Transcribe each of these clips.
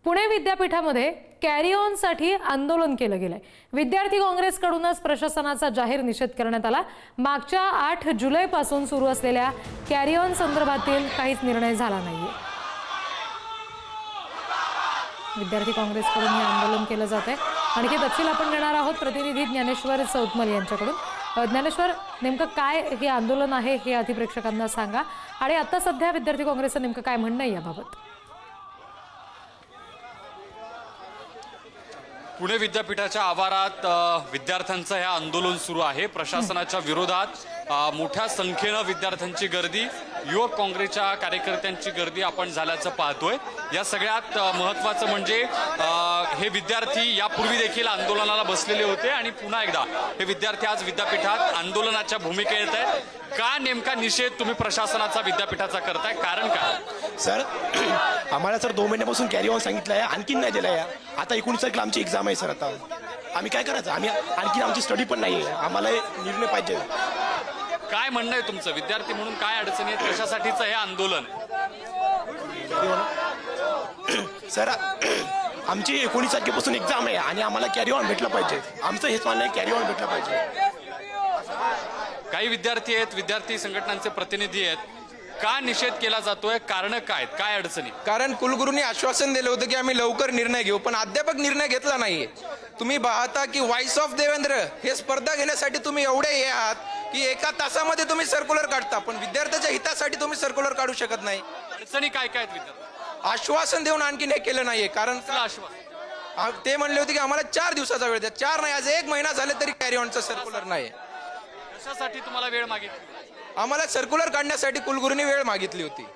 पुणे विद्यापीठामध्ये carry on साठी आंदोलन केलं गेलंय। विद्यार्थी काँग्रेसकडूनच प्रशासनाचा जाहीर निषेध करण्यात आला। मागच्या 8 जुलैपासून सुरू असलेल्या कॅरी ऑन संदर्भातील काहीच निर्णय झाला नाहीये। विद्यार्थी काँग्रेसकडून हे आंदोलन केलं जात आहे। आणखी तपशील आपण घेणार आहोत प्रतिनिधी ज्ञानेश्वर चौतमल यांच्याकडून। ज्ञानेश्वर, नेमकं काय हे आंदोलन आहे हे अतिप्रेक्षकांना सांगा आणि आता सध्या विद्यार्थी काँग्रेसचं नेमकं काय म्हणणं आहे याबाबत? पुणे विद्यापीठाच्या आवारात विद्यार्थ्यांचं हे आंदोलन सुरू आहे। प्रशासनाच्या विरोधात मोठ्या संख्येने विद्यार्थ्यांची गर्दी, युवक काँग्रेसच्या कार्यकर्त्यांची गर्दी आपण झाल्याचं पाहतोय। या सगळ्यात महत्त्वाचं म्हणजे हे विद्यार्थी यापूर्वी देखील आंदोलनाला बसलेले होते आणि पुन्हा एकदा हे विद्यार्थी आज विद्यापीठात आंदोलनाच्या भूमिकेत आहेत। का नेमका निषेध तुम्ही प्रशासनाचा विद्यापीठाचा करताय, कारण काय? सर, आम्हाला सर 2 महिन्यापासून कॅरी ऑन सांगितलं आहे, आणखीन नाही दिलं आहे। आता 19 तारखेला आमची एक्झाम आहे सर। आता आम्ही काय करायचं? आम्ही आणखीन आमची स्टडी पण नाही आहे। आम्हाला निर्णय पाहिजे। काय म्हणणं आहे तुमचं? विद्यार्थी म्हणून काय अडचणी आहेत? कशासाठीचं हे आंदोलन? सर, आमची 19 तारखेपासून एक्झाम आहे आणि आम्हाला कॅरी ऑन भेटलं पाहिजे। आमचं हेच म्हणणं आहे, कॅरी ऑन भेटलं पाहिजे। काही विद्यार्थी आहेत, विद्यार्थी संघटनांचे प्रतिनिधी आहेत, का निषेध केला जातोय? कारण काय, काय अडचणी? कारण कुलगुरूंनी आश्वासन दिलं होतं की आम्ही लवकर निर्णय घेऊ, पण अद्याप निर्णय घेतला नाहीये। तुम्ही पाहता की व्हॉइस ऑफ देवेंद्र हे स्पर्धा घेण्यासाठी तुम्ही एवढे हे आहात की एका तासामध्ये तुम्ही सर्क्युलर काढता, पण विद्यार्थ्याच्या हितासाठी तुम्ही सर्क्युलर काढू शकत नाही। अडचणी काय काय आहेत विद्यार्थी? आश्वासन देऊन आणखीन हे केलं नाहीये। कारण आश्वासन ते म्हणले होते की आम्हाला 4 दिवसाचा वेळ द्या। 4 नाही, आज 1 महिना झाले तरी कॅरी ऑनचा सर्क्युलर नाही। कशासाठी तुम्हाला वेळ मागितली? आम्हाला सर्क्युलर काढण्यासाठी कुलगुरूंनी वेळ मागितली होती।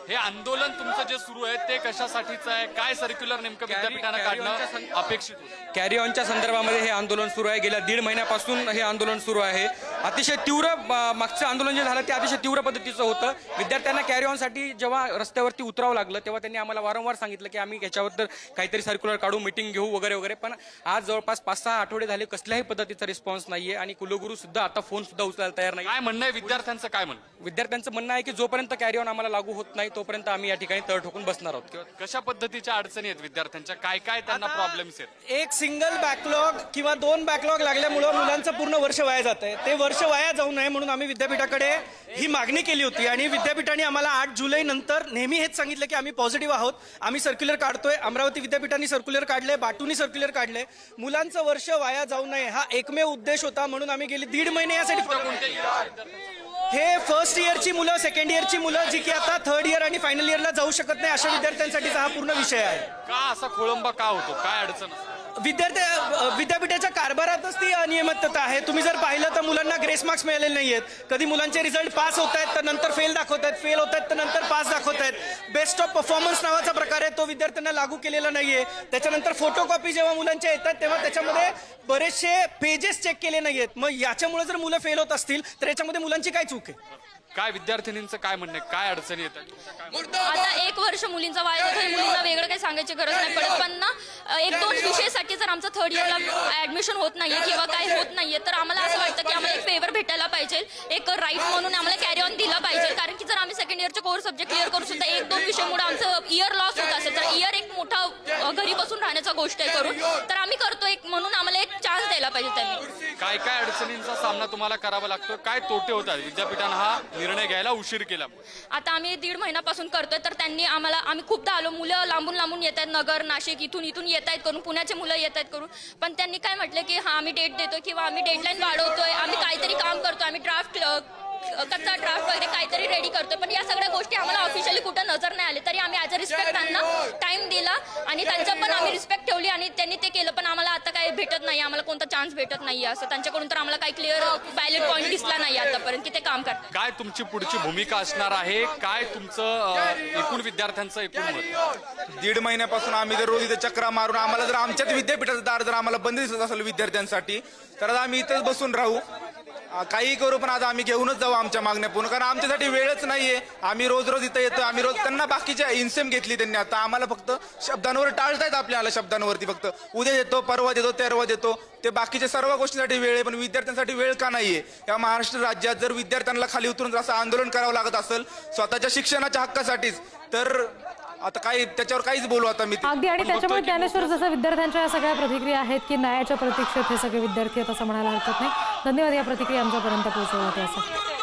हे आंदोलन तुमचं जे सुरू आहे ते कशासाठीचं आहे? काय सर्क्युलर नेमकं विद्यापीठानं काढणं अपेक्षित होतं? कॅरी ऑनच्या संदर्भामध्ये हे आंदोलन सुरू आहे। गेल्या 1.5 महिन्यापासून हे आंदोलन सुरू आहे। अतिशय तीव्र मागचं आंदोलन जे झालं ते अतिशय तीव्र पद्धतीचं होतं। विद्यार्थ्यांना कॅरी ऑनसाठी जेव्हा रस्त्यावरती उतरावं लागलं तेव्हा त्यांनी आम्हाला वारंवार सांगितलं की आम्ही याच्याबद्दल काहीतरी सर्क्युलर काढू, मीटिंग घेऊ वगैरे वगैरे, पण आज जवळपास 5-6 आठवडे झाले कसल्याही पद्धतीचा रिस्पॉन्स नाहीये आणि कुलगुरू सुद्धा आता फोन सुद्धा उचलायला तयार नाही। काय म्हणणं आहे विद्यार्थ्यांचं? काय म्हणणं? विद्यार्थ्यांचं म्हणणं आहे की जोपर्यंत कॅरी ऑन आम्हाला लागू होत नाही तोपर्यंत आम्ही या ठिकाणी तळ ठोकून बसणार आहोत। कशा पद्धतीच्या अडचणी आहेत विद्यार्थ्यांच्या? काय काय त्यांना प्रॉब्लेम्स आहेत? एक सिंगल बॅकलॉग किंवा 2 बॅकलॉग लागल्यामुळे मुलांचं पूर्ण वर्ष वाया जात आहे। ते वर्ष वाया जाऊ नये म्हणून आम्ही विद्यापीठाकडे ही मागणी केली होती आणि विद्यापीठाने आम्हाला 8 जुलै नंतर नेहमी हेच सांगितलं की आम्ही पॉझिटिव्ह आहोत, आम्ही सर्क्युलर काढतोय। अमरावती विद्यापीठाने सर्क्युलर काढले, बाटूनी सर्क्युलर काढले। मुलांचं वर्ष वाया जाऊ नये हा एकमेव उद्देश होता, म्हणून आम्ही गेली 1.5 महिने यासाठी हे फर्स्ट इयरची मुलं, सेकंड इयरची मुलं जी की आता 3rd इयर आणि फायनल इयरला जाऊ शकत नाही अशा विद्यार्थ्यांसाठीचा हा पूर्ण विषय आहे। का असा खोळंबा का होतो? काय अडचण असते? विद्यापीठाच्या कारभारातच ती अनियमितता आहे। तुम्ही जर पाहिलं तर मुलांना ग्रेस मार्क्स मिळालेले नाहीयेत। कधी मुलांचे रिझल्ट पास होत आहेत तर नंतर फेल दाखवत आहेत, फेल होत आहेत तर नंतर पास दाखवत आहेत। बेस्ट ऑफ परफॉर्मन्स नावाचा प्रकार आहे तो विद्यार्थ्यांना लागू केलेला नाहीये। त्याच्यानंतर फोटोकॉपी जेव्हा मुलांच्या येतात तेव्हा त्याच्यामध्ये बरेचसे पेजेस चेक केले नाहीयेत। मग याच्यामुळे जर मुलं फेल होत असतील तर याच्यामध्ये मुलांची काय चूक आहे? काय विद्यार्थिनींचं काय म्हणणं आहे? काय अडचणी येतात? आता 1 वर्ष मुलींचा वाया जातो, मुलींना वेगळं काही सांगायची गरज नाही पडत, पण ना 1-2 विषयासाठी जर आमचं 3rd इयरला ऍडमिशन होत नाहीये किंवा काही होत नाहीये तर आम्हाला असं वाटतं की आम्हाला एक फेवर भेटायला पाहिजे, एक राईट म्हणून आम्हाला कॅरी ऑन दिला पाहिजे। कारण की जर आम्ही सेकंड इयरचे कोर सब्जेक्ट क्लिअर करू सुद्धा 1-2 विषयामुळे आमचं इयर लॉस होत असेल तर इयर एक मोठा घरी बसून राहण्याचा गोष्ट आहे करून, तर आम्ही करतो एक म्हणून आम्हाला एक चान्स द्यायला पाहिजे त्यांनी। काय काय अडचणींचा सामना तुम्हाला करावा लागतो? काय तोटे होतात विद्यापीठानं हा निर्णय घ्यायला उशीर केला? आता आम्ही 1.5 महिन्यापासून करतोय तर त्यांनी आम्ही खूपदा आलो, मुलं लांबून लांबून येत आहेत, नगर, नाशिक इथून येत आहेत करून, पुण्याचे मुलं येत आहेत करून, पण त्यांनी काय म्हटलं की हा आम्ही डेट देतोय किंवा आम्ही डेडलाईन वाढवतोय, आम्ही काहीतरी काम करतोय, आम्ही कच्चा ड्राफ्ट वगैरे काहीतरी रेडी करतोय, पण या सगळ्या गोष्टी आम्हाला ऑफिशियली कुठं नजर नाही आले तरी आम्ही ॲज अ रिस्पेक्ट त्यांना टाइम दिला आणि त्यांच्या पण आम्ही रिस्पेक्ट ठेवली आणि त्यांनी ते केलं, पण आम्हाला आता काही भेटत नाही, आम्हाला कोणता चान्स भेटत नाही असं त्यांच्याकडून तर आम्हाला काही क्लिअर व्हॅलिड पॉईंट दिसला नाही आतापर्यंत की ते काम करतात। काय तुमची पुढची भूमिका असणार आहे? काय तुमचं एकूण विद्यार्थ्यांचं एकूण मत? 1.5 महिन्यापासून आम्ही जर रोज इथे चक्रा मारून आम्हाला जर आमच्याच विद्यापीठाचं दार जर आम्हाला बंद दिसत असेल विद्यार्थ्यांसाठी तर आता आम्ही इथेच बसून राहू, काही करू, पण आता आम्ही घेऊनच जाऊ आमच्या मागण्या पूर्ण, कारण आमच्यासाठी वेळच नाहीये। आम्ही रोज इथं येतो, आम्ही रोज त्यांना बाकीच्या इन्सेम घेतली त्यांनी, आता आम्हाला फक्त शब्दांवर टाळतायत आपल्याला, शब्दांवरती फक्त उद्या देतो, परवा देतो, तेरवा देतो, ते बाकीच्या सर्व गोष्टींसाठी वेळ आहे पण विद्यार्थ्यांसाठी वेळ का नाहीये? या महाराष्ट्र राज्यात जर विद्यार्थ्यांना खाली उतरून असं आंदोलन करावं लागत असेल स्वतःच्या शिक्षणाच्या हक्कासाठीच तर आता काही त्याच्यावर काहीच बोलू आता मी अगदी आणि आपण त्याच्यामुळे बघतोय की ज्ञानेश्वर जसं विद्यार्थ्यांच्या या सगळ्या प्रतिक्रिया आहेत की न्यायाच्या प्रतीक्षेत हे सगळे विद्यार्थी आहेत असं म्हणायला हरकत नाही. धन्यवाद या प्रतिक्रिया आमच्यापर्यंत पोहोचवल्या त्यासाठी.